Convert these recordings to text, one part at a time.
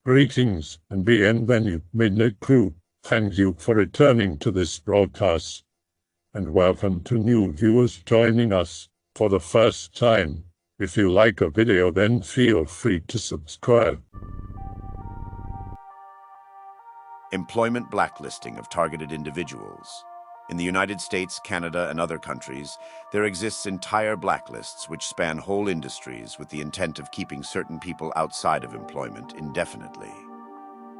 Greetings and bienvenue, Midnight Crew. Thank you for returning to this broadcast, and welcome to new viewers joining us for the first time. If you like a video, then feel free to subscribe. Employment blacklisting of targeted individuals. In the United States, Canada, and other countries, there exists entire blacklists which span whole industries with the intent of keeping certain people outside of employment indefinitely.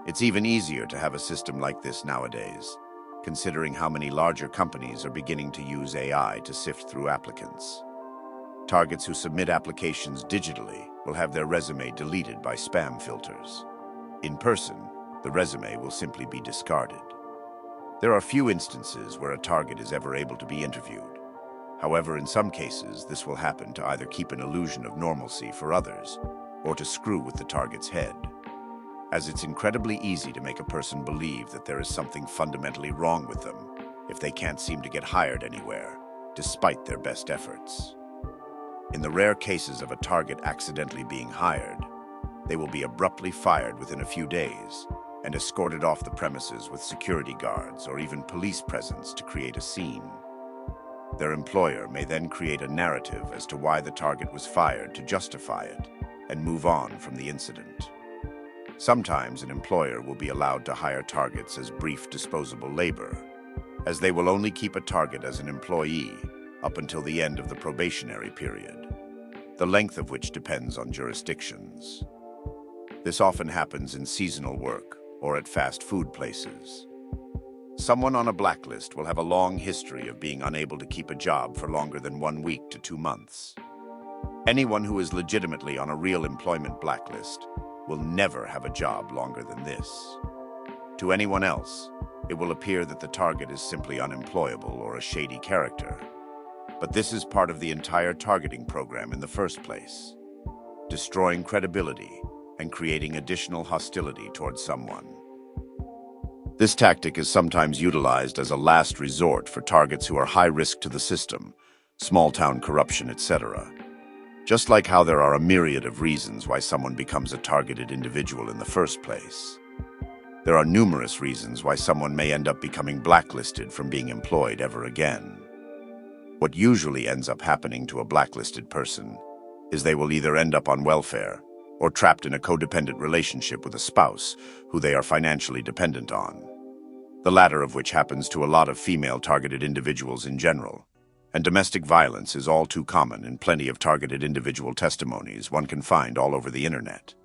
It's even easier to have a system like this nowadays, considering how many larger companies are beginning to use AI to sift through applicants. Targets who submit applications digitally will have their resume deleted by spam filters. In person, the resume will simply be discarded. There are few instances where a target is ever able to be interviewed. However, in some cases, this will happen to either keep an illusion of normalcy for others or to screw with the target's head, as it's incredibly easy to make a person believe that there is something fundamentally wrong with them if they can't seem to get hired anywhere, despite their best efforts. In the rare cases of a target accidentally being hired, they will be abruptly fired within a few days and escorted off the premises with security guards or even police presence to create a scene. Their employer may then create a narrative as to why the target was fired to justify it and move on from the incident. Sometimes an employer will be allowed to hire targets as brief disposable labor, as they will only keep a target as an employee up until the end of the probationary period, the length of which depends on jurisdictions. This often happens in seasonal work or at fast food places. Someone on a blacklist will have a long history of being unable to keep a job for longer than 1 week to 2 months. Anyone who is legitimately on a real employment blacklist will never have a job longer than this. To anyone else, it will appear that the target is simply unemployable or a shady character. But this is part of the entire targeting program in the first place, destroying credibility and creating additional hostility towards someone. This tactic is sometimes utilized as a last resort for targets who are high risk to the system, small-town corruption, etc. Just like how there are a myriad of reasons why someone becomes a targeted individual in the first place, there are numerous reasons why someone may end up becoming blacklisted from being employed ever again. What usually ends up happening to a blacklisted person is they will either end up on welfare or trapped in a codependent relationship with a spouse who they are financially dependent on, the latter of which happens to a lot of female-targeted individuals in general, and domestic violence is all too common in plenty of targeted individual testimonies one can find all over the internet.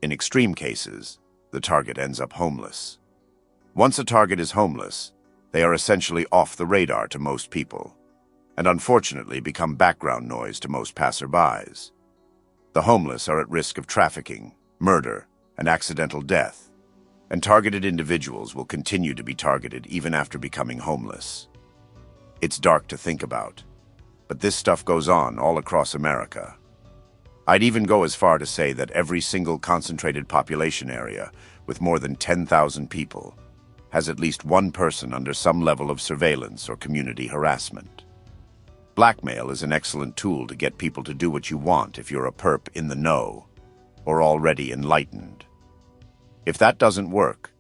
In extreme cases, the target ends up homeless. Once a target is homeless, they are essentially off the radar to most people, and unfortunately become background noise to most passerbys. The homeless are at risk of trafficking, murder, and accidental death, and targeted individuals will continue to be targeted even after becoming homeless. It's dark to think about, but this stuff goes on all across America. I'd even go as far to say that every single concentrated population area with more than 10,000 people has at least one person under some level of surveillance or community harassment. Blackmail is an excellent tool to get people to do what you want if you're a perp in the know or already enlightened. If that doesn't work,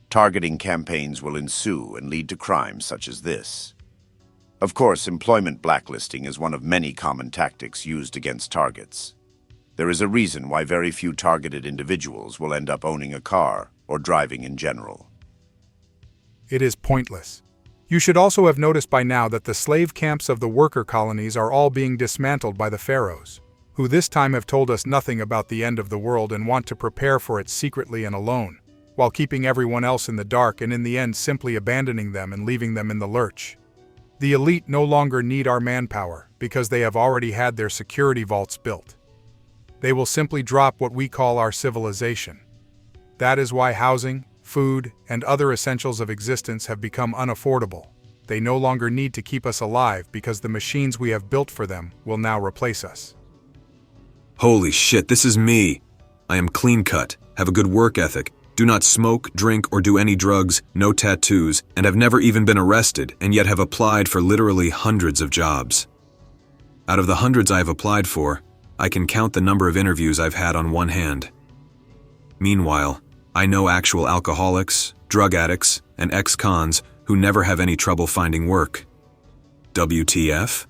targeting campaigns will ensue and lead to crimes such as this. Of course, employment blacklisting is one of many common tactics used against targets. There is a reason why very few targeted individuals will end up owning a car or driving in general. It is pointless. You should also have noticed by now that the slave camps of the worker colonies are all being dismantled by the pharaohs, who this time have told us nothing about the end of the world and want to prepare for it secretly and alone, while keeping everyone else in the dark and in the end simply abandoning them and leaving them in the lurch. The elite no longer need our manpower because they have already had their security vaults built. They will simply drop what we call our civilization. That is why housing, food, and other essentials of existence have become unaffordable. They no longer need to keep us alive because the machines we have built for them will now replace us. Holy shit, this is me. I am clean-cut, have a good work ethic, do not smoke, drink, or do any drugs, no tattoos, and have never even been arrested, and yet have applied for literally hundreds of jobs. Out of the hundreds I have applied for, I can count the number of interviews I've had on one hand. Meanwhile, I know actual alcoholics, drug addicts, and ex-cons who never have any trouble finding work. WTF?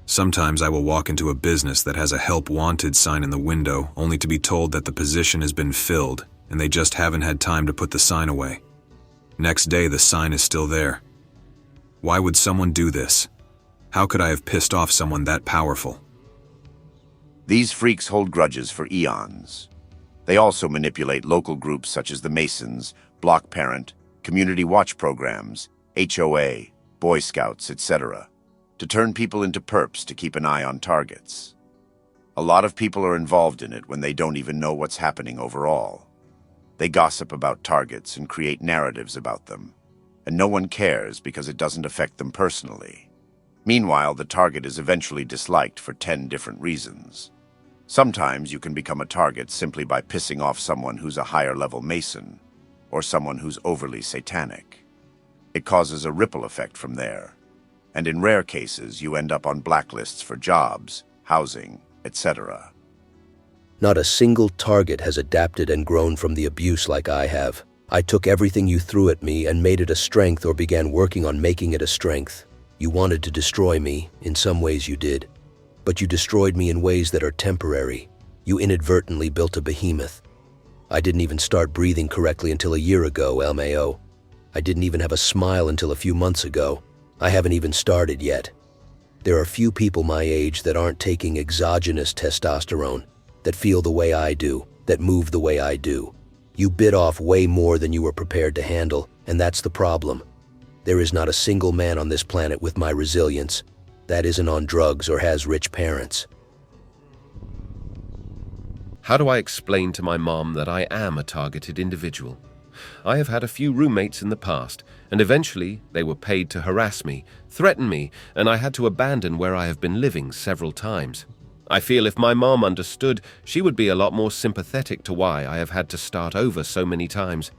Sometimes I will walk into a business that has a help wanted sign in the window only to be told that the position has been filled and they just haven't had time to put the sign away. Next day, the sign is still there. Why would someone do this? How could I have pissed off someone that powerful? These freaks hold grudges for eons. They also manipulate local groups such as the Masons, Block Parent, Community Watch Programs, HOA, Boy Scouts, etc., to turn people into perps to keep an eye on targets. A lot of people are involved in it when they don't even know what's happening overall. They gossip about targets and create narratives about them, and no one cares because it doesn't affect them personally. Meanwhile, the target is eventually disliked for 10 different reasons. Sometimes you can become a target simply by pissing off someone who's a higher-level Mason, or someone who's overly satanic. It causes a ripple effect from there, and in rare cases you end up on blacklists for jobs, housing, etc. Not a single target has adapted and grown from the abuse like I have. I took everything you threw at me and made it a strength or began working on making it a strength. You wanted to destroy me, in some ways you did. But you destroyed me in ways that are temporary. You inadvertently built a behemoth. I didn't even start breathing correctly until a year ago, LMAO. I didn't even have a smile until a few months ago. I haven't even started yet. There are few people my age that aren't taking exogenous testosterone, that feel the way I do, that move the way I do. You bit off way more than you were prepared to handle, and that's the problem. There is not a single man on this planet with my resilience that isn't on drugs or has rich parents. How do I explain to my mom that I am a targeted individual? I have had a few roommates in the past, and eventually they were paid to harass me, threaten me, and I had to abandon where I have been living several times. I feel if my mom understood, she would be a lot more sympathetic to why I have had to start over so many times.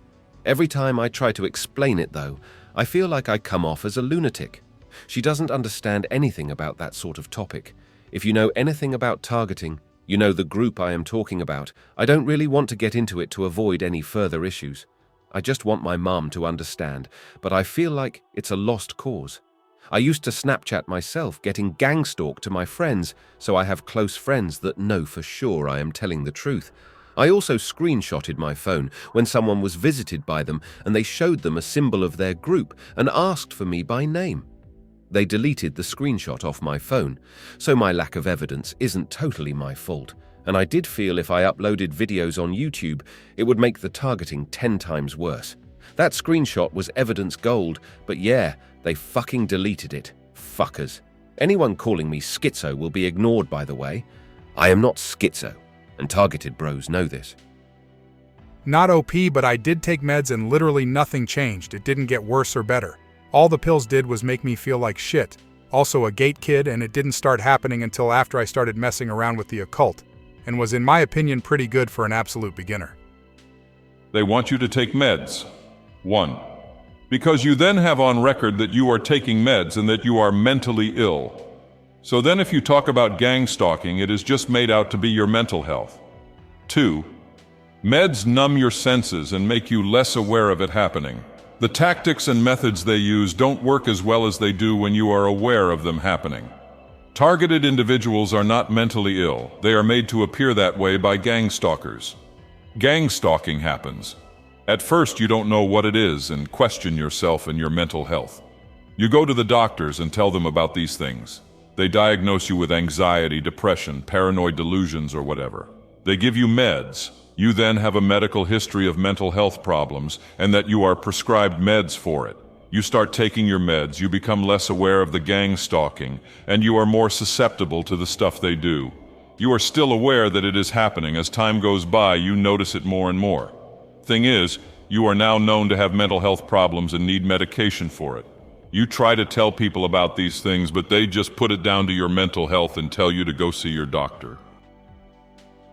Every time I try to explain it, though, I feel like I come off as a lunatic. She doesn't understand anything about that sort of topic. If you know anything about targeting, you know the group I am talking about. I don't really want to get into it to avoid any further issues. I just want my mom to understand, but I feel like it's a lost cause. I used to Snapchat myself, getting gangstalked to my friends, so I have close friends that know for sure I am telling the truth. I also screenshotted my phone when someone was visited by them and they showed them a symbol of their group and asked for me by name. They deleted the screenshot off my phone, so my lack of evidence isn't totally my fault. And I did feel if I uploaded videos on YouTube, it would make the targeting 10 times worse. That screenshot was evidence gold, but yeah, they fucking deleted it. Fuckers. Anyone calling me schizo will be ignored, by the way. I am not schizo, and targeted bros know this. Not OP, but I did take meds and literally nothing changed. It didn't get worse or better. All the pills did was make me feel like shit. Also a gate kid, and it didn't start happening until after I started messing around with the occult, and was in my opinion pretty good for an absolute beginner. They want you to take meds. 1. Because you then have on record that you are taking meds and that you are mentally ill. So then if you talk about gangstalking, it is just made out to be your mental health. 2. Meds numb your senses and make you less aware of it happening. The tactics and methods they use don't work as well as they do when you are aware of them happening. Targeted individuals are not mentally ill. They are made to appear that way by gangstalkers. Gangstalking happens. At first you don't know what it is and question yourself and your mental health. You go to the doctors and tell them about these things. They diagnose you with anxiety, depression, paranoid delusions, or whatever. They give you meds. You then have a medical history of mental health problems and that you are prescribed meds for it. You start taking your meds, you become less aware of the gang stalking, and you are more susceptible to the stuff they do. You are still aware that it is happening. As time goes by, you notice it more and more. Thing is, you are now known to have mental health problems and need medication for it. You try to tell people about these things, but they just put it down to your mental health and tell you to go see your doctor.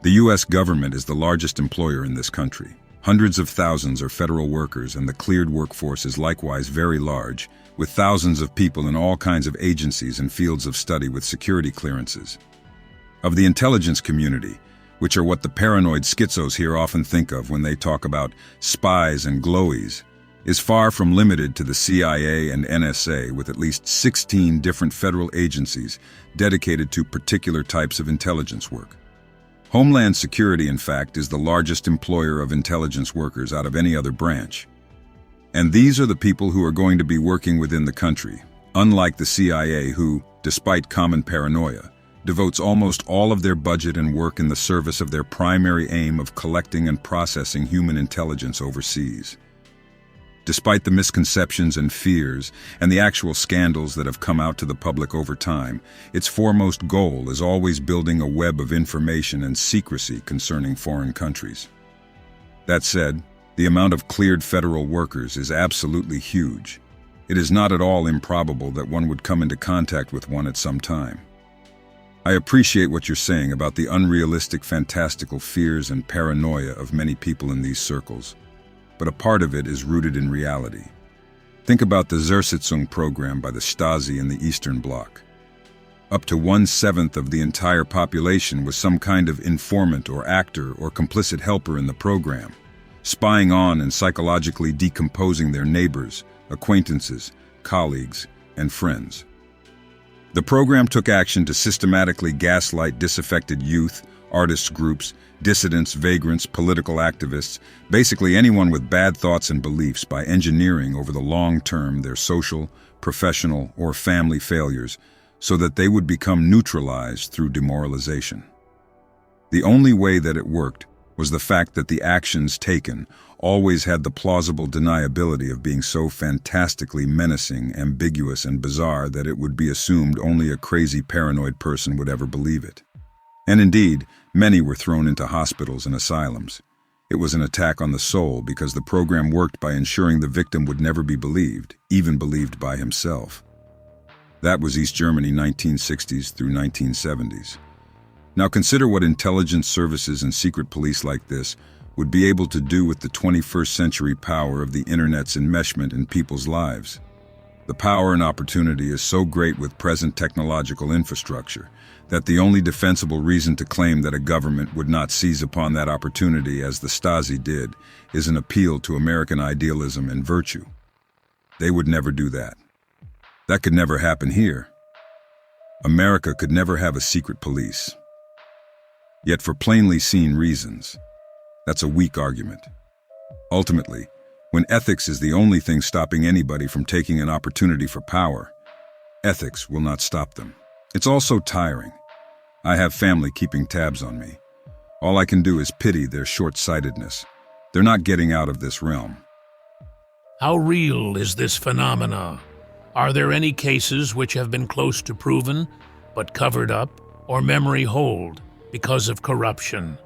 The U.S. government is the largest employer in this country. Hundreds of thousands are federal workers, and the cleared workforce is likewise very large, with thousands of people in all kinds of agencies and fields of study with security clearances. Of the intelligence community, which are what the paranoid schizos here often think of when they talk about spies and glowies, is far from limited to the CIA and NSA, with at least 16 different federal agencies dedicated to particular types of intelligence work. Homeland Security, in fact, is the largest employer of intelligence workers out of any other branch. And these are the people who are going to be working within the country, unlike the CIA who, despite common paranoia, devotes almost all of their budget and work in the service of their primary aim of collecting and processing human intelligence overseas. Despite the misconceptions and fears and the actual scandals that have come out to the public over time, its foremost goal is always building a web of information and secrecy concerning foreign countries. That said, the amount of cleared federal workers is absolutely huge. It is not at all improbable that one would come into contact with one at some time. I appreciate what you're saying about the unrealistic, fantastical fears and paranoia of many people in these circles, but a part of it is rooted in reality. Think about the Zersitzung program by the Stasi in the Eastern Bloc. Up to 1/7 of the entire population was some kind of informant or actor or complicit helper in the program, spying on and psychologically decomposing their neighbors, acquaintances, colleagues, and friends. The program took action to systematically gaslight disaffected youth, artists groups, dissidents, vagrants, political activists, basically anyone with bad thoughts and beliefs, by engineering over the long term their social, professional, or family failures so that they would become neutralized through demoralization. The only way that it worked was the fact that the actions taken always had the plausible deniability of being so fantastically menacing, ambiguous, and bizarre that it would be assumed only a crazy paranoid person would ever believe it. And indeed, many were thrown into hospitals and asylums. It was an attack on the soul because the program worked by ensuring the victim would never be believed, even believed by himself. That was East Germany 1960s through 1970s. Now consider what intelligence services and secret police like this would be able to do with the 21st century power of the internet's enmeshment in people's lives. The power and opportunity is so great with present technological infrastructure that the only defensible reason to claim that a government would not seize upon that opportunity, as the Stasi did, is an appeal to American idealism and virtue. They would never do that. That could never happen here. America could never have a secret police. Yet for plainly seen reasons, that's a weak argument. Ultimately, when ethics is the only thing stopping anybody from taking an opportunity for power, ethics will not stop them. It's also tiring. I have family keeping tabs on me. All I can do is pity their short-sightedness. They're not getting out of this realm. How real is this phenomena? Are there any cases which have been close to proven, but covered up or memory hold because of corruption?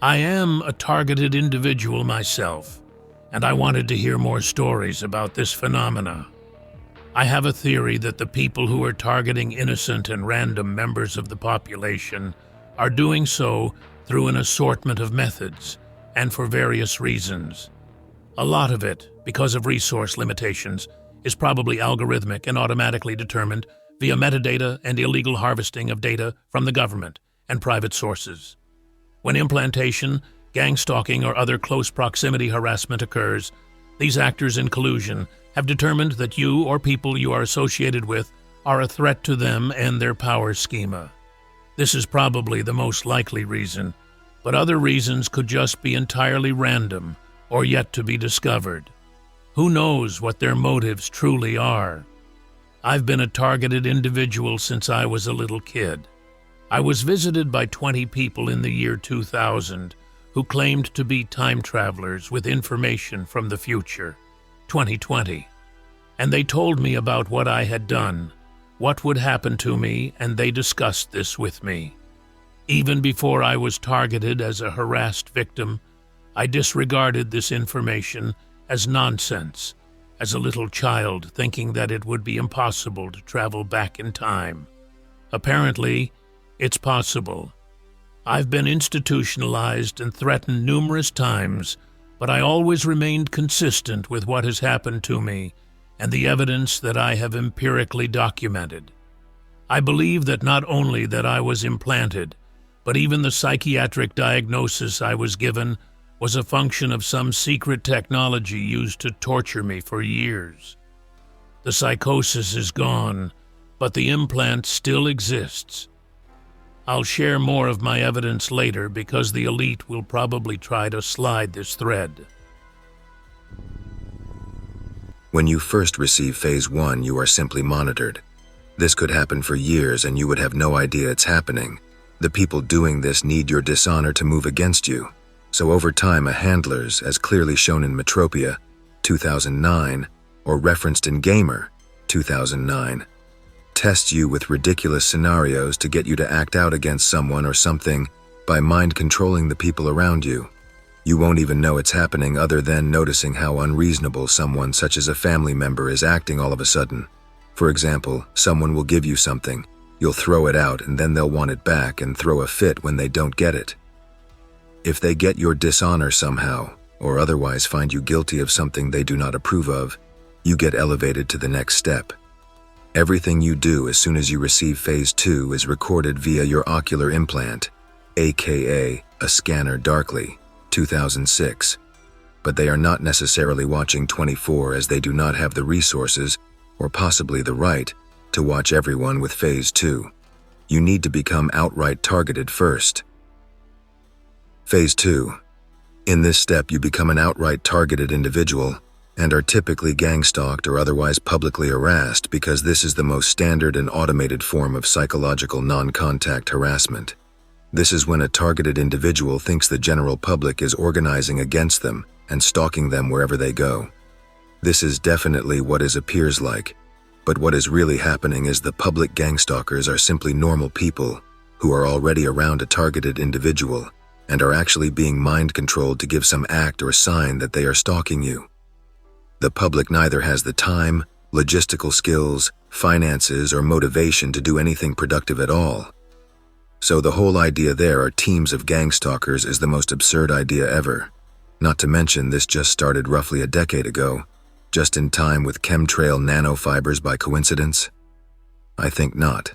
I am a targeted individual myself, and I wanted to hear more stories about this phenomena. I have a theory that the people who are targeting innocent and random members of the population are doing so through an assortment of methods and for various reasons. A lot of it, because of resource limitations, is probably algorithmic and automatically determined via metadata and illegal harvesting of data from the government and private sources. When implantation, gangstalking, or other close proximity harassment occurs, these actors in collusion have determined that you or people you are associated with are a threat to them and their power schema. This is probably the most likely reason, but other reasons could just be entirely random or yet to be discovered. Who knows what their motives truly are? I've been a targeted individual since I was a little kid. I was visited by 20 people in the year 2000 who claimed to be time travelers with information from the future, 2020. And they told me about what I had done, what would happen to me, and they discussed this with me. Even before I was targeted as a harassed victim, I disregarded this information as nonsense, as a little child thinking that it would be impossible to travel back in time. Apparently, it's possible. I've been institutionalized and threatened numerous times, but I always remained consistent with what has happened to me and the evidence that I have empirically documented. I believe that not only that I was implanted, but even the psychiatric diagnosis I was given was a function of some secret technology used to torture me for years. The psychosis is gone, but the implant still exists. I'll share more of my evidence later because the elite will probably try to slide this thread. When you first receive Phase 1, you are simply monitored. This could happen for years and you would have no idea it's happening. The people doing this need your dishonor to move against you. So over time, a handlers, as clearly shown in Metropia, 2009, or referenced in Gamer, 2009, tests you with ridiculous scenarios to get you to act out against someone or something by mind controlling the people around you. You won't even know it's happening other than noticing how unreasonable someone such as a family member is acting all of a sudden. For example, someone will give you something, you'll throw it out and then they'll want it back and throw a fit when they don't get it. If they get your dishonor somehow, or otherwise find you guilty of something they do not approve of, you get elevated to the next step. Everything you do as soon as you receive Phase 2 is recorded via your ocular implant, aka a scanner darkly, 2006. But they are not necessarily watching 24 as they do not have the resources, or possibly the right, to watch everyone with Phase 2. You need to become outright targeted first. Phase 2. In this step, you become an outright targeted individual and are typically gangstalked or otherwise publicly harassed because this is the most standard and automated form of psychological non-contact harassment. This is when a targeted individual thinks the general public is organizing against them and stalking them wherever they go. This is definitely what it appears like, but what is really happening is the public gangstalkers are simply normal people who are already around a targeted individual and are actually being mind-controlled to give some act or sign that they are stalking you. The public neither has the time, logistical skills, finances, or motivation to do anything productive at all. So the whole idea there are teams of gangstalkers is the most absurd idea ever. Not to mention this just started roughly a decade ago, just in time with chemtrail nanofibers by coincidence? I think not.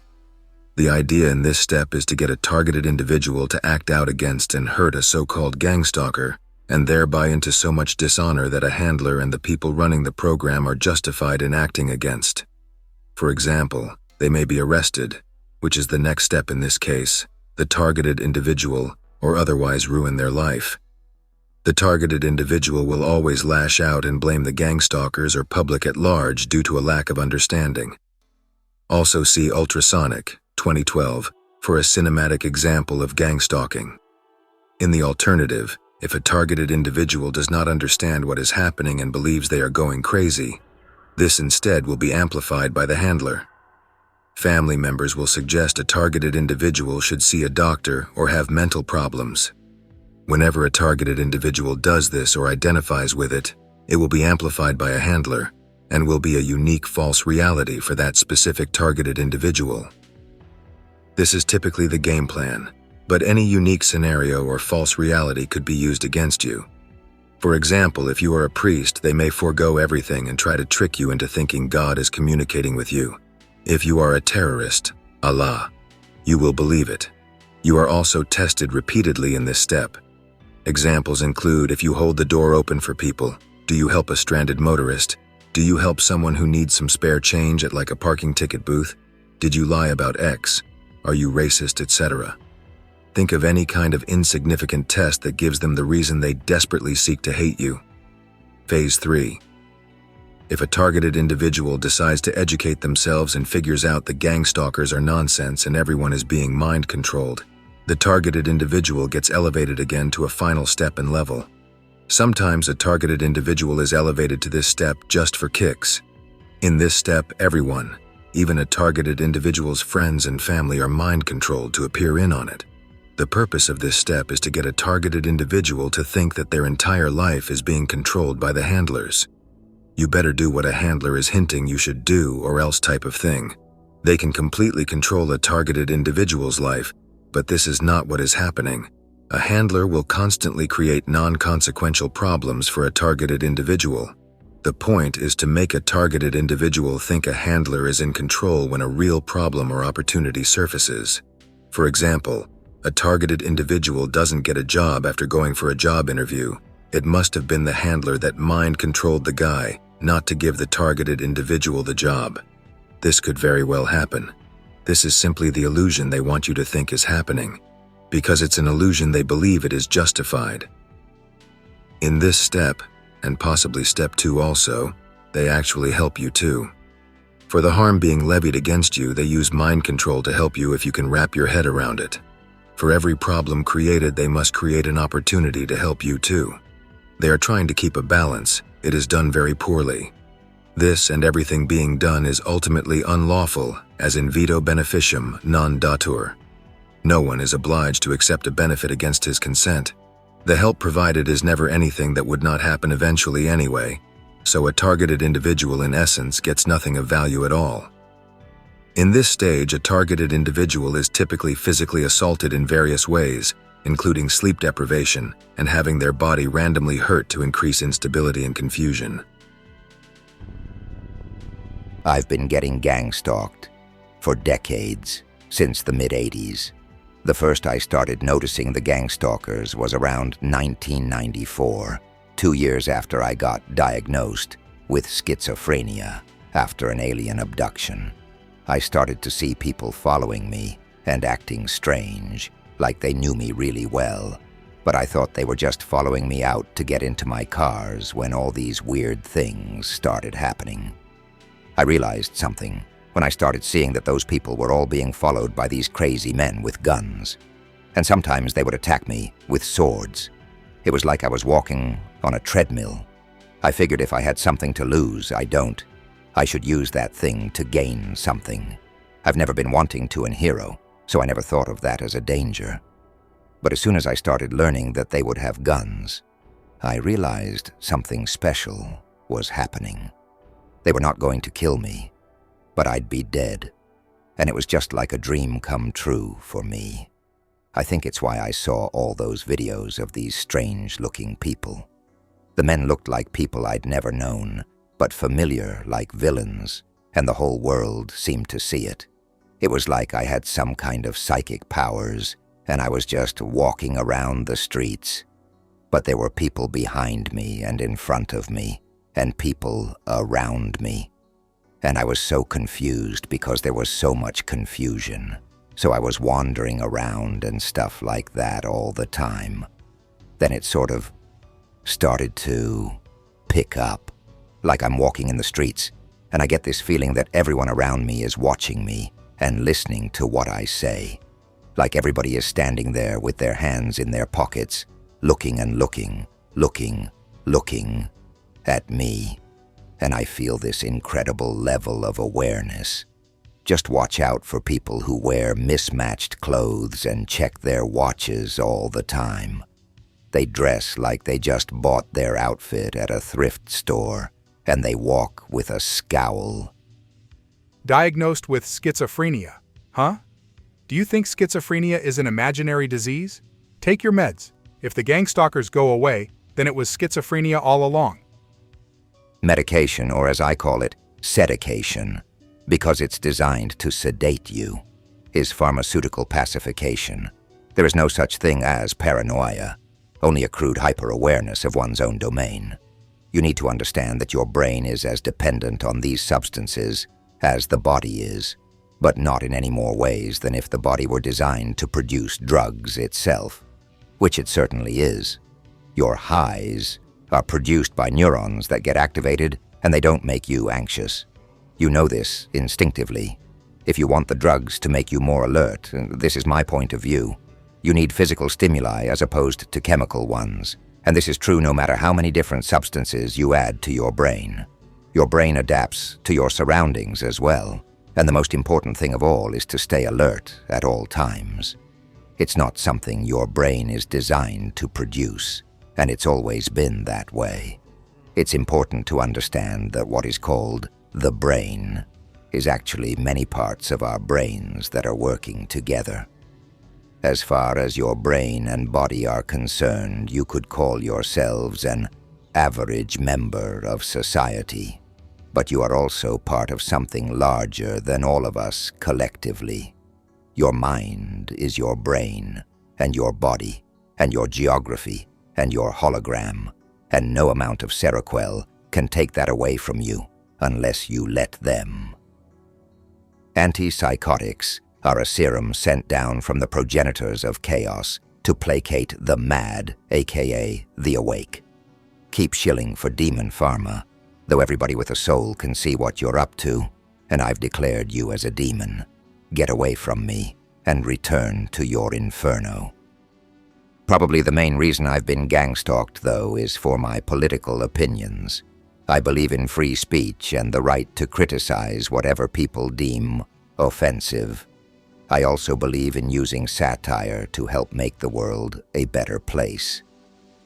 The idea in this step is to get a targeted individual to act out against and hurt a so-called gangstalker, and thereby into so much dishonor that a handler and the people running the program are justified in acting against. For example, they may be arrested, which is the next step in this case, the targeted individual, or otherwise ruin their life. The targeted individual will always lash out and blame the gangstalkers or public at large due to a lack of understanding. Also see Ultrasonic, 2012, for a cinematic example of gangstalking. In the alternative, if a targeted individual does not understand what is happening and believes they are going crazy, this instead will be amplified by the handler. Family members will suggest a targeted individual should see a doctor or have mental problems. Whenever a targeted individual does this or identifies with it, it will be amplified by a handler and will be a unique false reality for that specific targeted individual. This is typically the game plan, but any unique scenario or false reality could be used against you. For example, if you are a priest, they may forego everything and try to trick you into thinking God is communicating with you. If you are a terrorist, Allah, you will believe it. You are also tested repeatedly in this step. Examples include if you hold the door open for people, do you help a stranded motorist? Do you help someone who needs some spare change at like a parking ticket booth? Did you lie about X? Are you racist, etc.? Think of any kind of insignificant test that gives them the reason they desperately seek to hate you. Phase 3. If a targeted individual decides to educate themselves and figures out the gangstalkers are nonsense and everyone is being mind-controlled, the targeted individual gets elevated again to a final step and level. Sometimes a targeted individual is elevated to this step just for kicks. In this step, everyone, even a targeted individual's friends and family, are mind-controlled to appear in on it. The purpose of this step is to get a targeted individual to think that their entire life is being controlled by the handlers. You better do what a handler is hinting you should do or else type of thing. They can completely control a targeted individual's life, but this is not what is happening. A handler will constantly create non-consequential problems for a targeted individual. The point is to make a targeted individual think a handler is in control when a real problem or opportunity surfaces. For example, A targeted individual doesn't get a job after going for a job interview. It must have been the handler that mind-controlled the guy, not to give the targeted individual the job. This could very well happen. This is simply the illusion they want you to think is happening, because it's an illusion they believe it is justified. In this step, and possibly step 2 also, they actually help you too. For the harm being levied against you, they use mind control to help you if you can wrap your head around it. For every problem created, they must create an opportunity to help you too. They are trying to keep a balance. It is done very poorly. This and everything being done is ultimately unlawful, as in veto beneficium non datur. No one is obliged to accept a benefit against his consent. The help provided is never anything that would not happen eventually anyway, so a targeted individual in essence gets nothing of value at all. In this stage, a targeted individual is typically physically assaulted in various ways, including sleep deprivation and having their body randomly hurt to increase instability and confusion. I've been getting gang-stalked for decades, since the mid-'80s. The first I started noticing the gangstalkers was around 1994, 2 years after I got diagnosed with schizophrenia after an alien abduction. I started to see people following me and acting strange, like they knew me really well, but I thought they were just following me out to get into my cars when all these weird things started happening. I realized something when I started seeing that those people were all being followed by these crazy men with guns. And sometimes they would attack me with swords. It was like I was walking on a treadmill. I figured if I had something to lose, I don't. I should use that thing to gain something. I've never been wanting to in Hero, so I never thought of that as a danger. But as soon as I started learning that they would have guns, I realized something special was happening. They were not going to kill me, but I'd be dead, and it was just like a dream come true for me. I think it's why I saw all those videos of these strange-looking people. The men looked like people I'd never known, but familiar like villains, and the whole world seemed to see it. It was like I had some kind of psychic powers, and I was just walking around the streets. But there were people behind me and in front of me, and people around me. And I was so confused because there was so much confusion. So I was wandering around and stuff like that all the time. Then it sort of started to pick up. Like I'm walking in the streets, and I get this feeling that everyone around me is watching me and listening to what I say. Like everybody is standing there with their hands in their pockets, looking and looking at me. And I feel this incredible level of awareness. Just watch out for people who wear mismatched clothes and check their watches all the time. They dress like they just bought their outfit at a thrift store, and they walk with a scowl. Diagnosed with schizophrenia, huh? Do you think schizophrenia is an imaginary disease? Take your meds. If the gangstalkers go away, then it was schizophrenia all along. Medication, or as I call it, sedication, because it's designed to sedate you, is pharmaceutical pacification. There is no such thing as paranoia, only a crude hyper-awareness of one's own domain. You need to understand that your brain is as dependent on these substances as the body is, but not in any more ways than if the body were designed to produce drugs itself, which it certainly is. Your highs are produced by neurons that get activated, and they don't make you anxious. You know this instinctively. If you want the drugs to make you more alert, this is my point of view, you need physical stimuli as opposed to chemical ones. And this is true no matter how many different substances you add to your brain. Your brain adapts to your surroundings as well, and the most important thing of all is to stay alert at all times. It's not something your brain is designed to produce, and it's always been that way. It's important to understand that what is called the brain is actually many parts of our brains that are working together. As far as your brain and body are concerned, you could call yourselves an average member of society. But you are also part of something larger than all of us collectively. Your mind is your brain, and your body, and your geography, and your hologram, and no amount of Seroquel can take that away from you unless you let them. Antipsychotics are a serum sent down from the progenitors of chaos to placate the mad, aka the awake. Keep shilling for demon pharma, though everybody with a soul can see what you're up to, and I've declared you as a demon. Get away from me and return to your inferno. Probably the main reason I've been gangstalked, though, is for my political opinions. I believe in free speech and the right to criticize whatever people deem offensive. I also believe in using satire to help make the world a better place.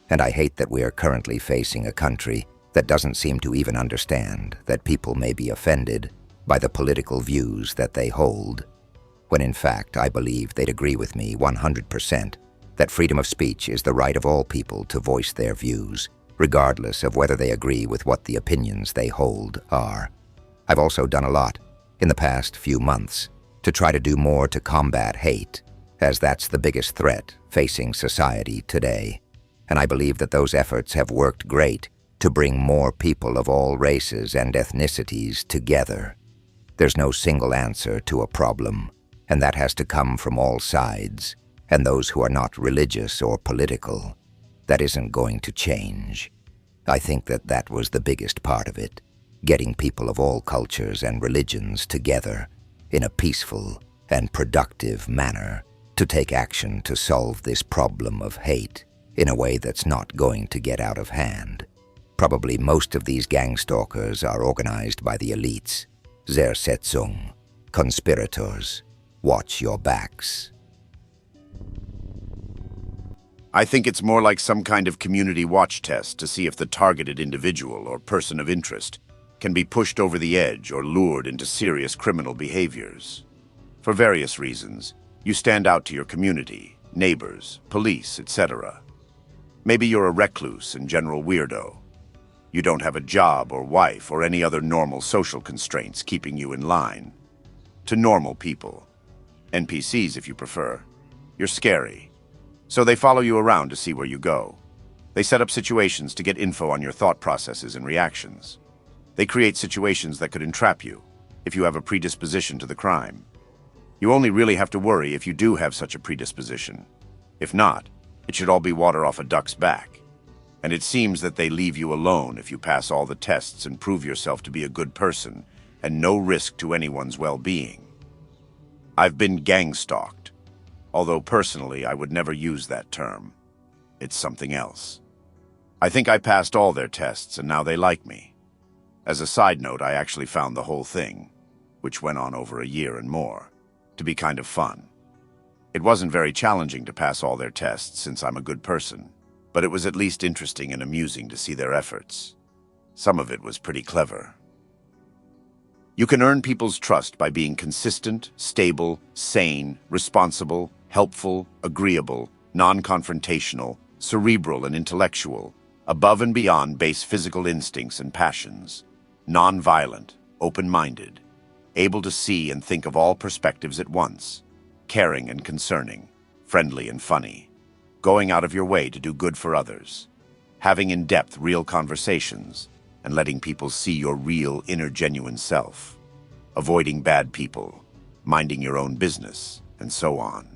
And I hate that we are currently facing a country that doesn't seem to even understand that people may be offended by the political views that they hold, when in fact I believe they'd agree with me 100% that freedom of speech is the right of all people to voice their views, regardless of whether they agree with what the opinions they hold are. I've also done a lot in the past few months to try to do more to combat hate, as that's the biggest threat facing society today. And I believe that those efforts have worked great to bring more people of all races and ethnicities together. There's no single answer to a problem, and that has to come from all sides, and those who are not religious or political. That isn't going to change. I think that was the biggest part of it, getting people of all cultures and religions together in a peaceful and productive manner to take action to solve this problem of hate in a way that's not going to get out of hand. Probably most of these gangstalkers are organized by the elites, Zersetzung, conspirators. Watch your backs. I think it's more like some kind of community watch test to see if the targeted individual or person of interest can be pushed over the edge or lured into serious criminal behaviors. For various reasons, you stand out to your community, neighbors, police, etc. Maybe you're a recluse and general weirdo. You don't have a job or wife or any other normal social constraints keeping you in line. To normal people, NPCs if you prefer, you're scary. So they follow you around to see where you go. They set up situations to get info on your thought processes and reactions. They create situations that could entrap you if you have a predisposition to the crime. You only really have to worry if you do have such a predisposition. If not, it should all be water off a duck's back. And it seems that they leave you alone if you pass all the tests and prove yourself to be a good person and no risk to anyone's well-being. I've been gangstalked, although personally I would never use that term. It's something else. I think I passed all their tests and now they like me. As a side note, I actually found the whole thing, which went on over a year and more, to be kind of fun. It wasn't very challenging to pass all their tests since I'm a good person, but it was at least interesting and amusing to see their efforts. Some of it was pretty clever. You can earn people's trust by being consistent, stable, sane, responsible, helpful, agreeable, non-confrontational, cerebral and intellectual, above and beyond base physical instincts and passions, non-violent, open-minded, able to see and think of all perspectives at once, caring and concerning, friendly and funny, going out of your way to do good for others, having in-depth real conversations, and letting people see your real inner genuine self, avoiding bad people, minding your own business, and so on.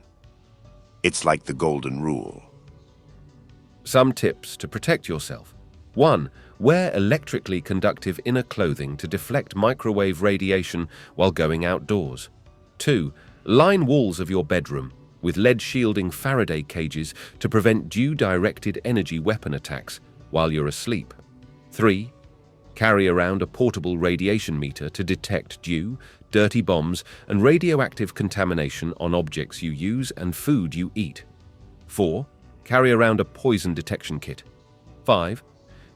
It's like the golden rule. Some tips to protect yourself. 1. Wear electrically conductive inner clothing to deflect microwave radiation while going outdoors. 2. Line walls of your bedroom with lead-shielding Faraday cages to prevent dew-directed energy weapon attacks while you're asleep. 3. Carry around a portable radiation meter to detect dew, dirty bombs, and radioactive contamination on objects you use and food you eat. 4. Carry around a poison detection kit. 5.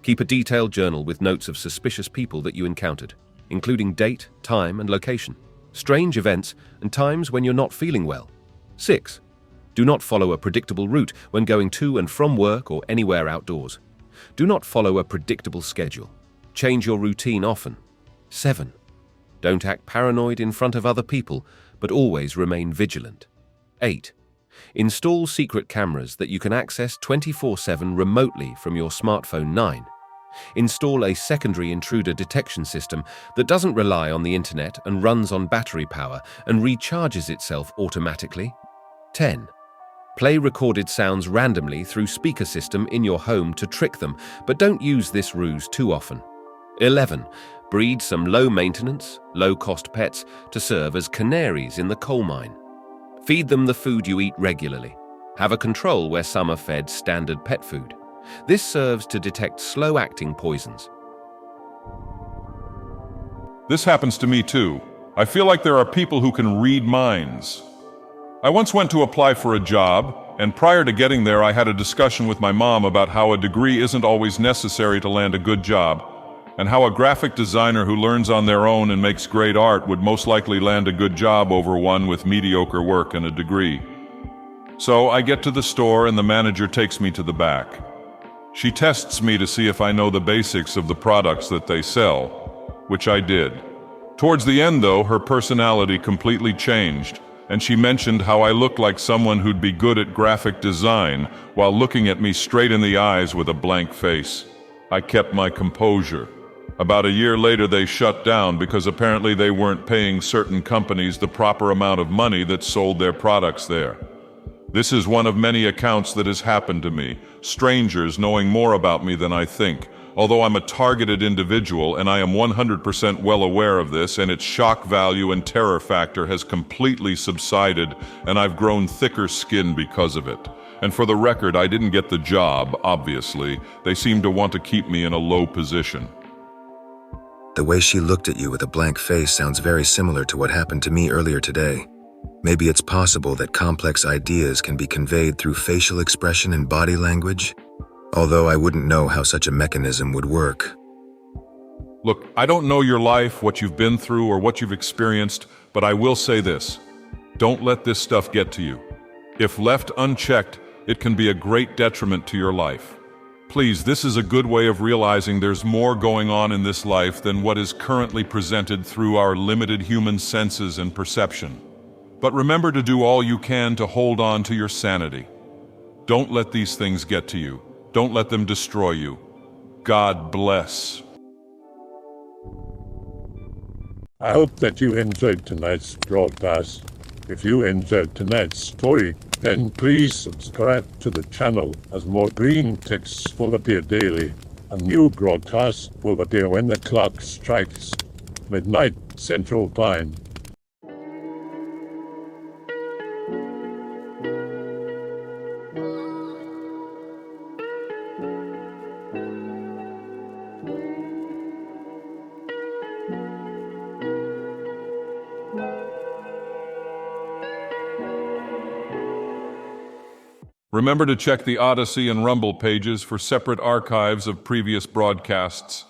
Keep a detailed journal with notes of suspicious people that you encountered, including date, time, and location, strange events, and times when you're not feeling well. 6. Do not follow a predictable route when going to and from work or anywhere outdoors. Do not follow a predictable schedule. Change your routine often. 7. Don't act paranoid in front of other people, but always remain vigilant. 8. Install secret cameras that you can access 24/7 remotely from your smartphone 9. Install a secondary intruder detection system that doesn't rely on the internet and runs on battery power and recharges itself automatically. 10. Play recorded sounds randomly through speaker system in your home to trick them, but don't use this ruse too often. 11. Breed some low-maintenance, low-cost pets to serve as canaries in the coal mine. Feed them the food you eat regularly. Have a control where some are fed standard pet food. This serves to detect slow-acting poisons. This happens to me too. I feel like there are people who can read minds. I once went to apply for a job, and prior to getting there I had a discussion with my mom about how a degree isn't always necessary to land a good job, and how a graphic designer who learns on their own and makes great art would most likely land a good job over one with mediocre work and a degree. So I get to the store and the manager takes me to the back. She tests me to see if I know the basics of the products that they sell, which I did. Towards the end, though, her personality completely changed, and she mentioned how I looked like someone who'd be good at graphic design while looking at me straight in the eyes with a blank face. I kept my composure. About a year later, they shut down because apparently they weren't paying certain companies the proper amount of money that sold their products there. This is one of many accounts that has happened to me, strangers knowing more about me than I think. Although I'm a targeted individual and I am 100% well aware of this, and its shock value and terror factor has completely subsided, and I've grown thicker skin because of it. And for the record, I didn't get the job, obviously. They seem to want to keep me in a low position. The way she looked at you with a blank face sounds very similar to what happened to me earlier today. Maybe it's possible that complex ideas can be conveyed through facial expression and body language, although I wouldn't know how such a mechanism would work. Look, I don't know your life, what you've been through, or what you've experienced, but I will say this. Don't let this stuff get to you. If left unchecked, it can be a great detriment to your life. Please, this is a good way of realizing there's more going on in this life than what is currently presented through our limited human senses and perception. But remember to do all you can to hold on to your sanity. Don't let these things get to you. Don't let them destroy you. God bless. I hope that you enjoyed tonight's broadcast. If you enjoyed tonight's story, then please subscribe to the channel, as more green texts will appear daily. A new broadcast will appear when the clock strikes midnight Central Time. Remember to check the Odyssey and Rumble pages for separate archives of previous broadcasts.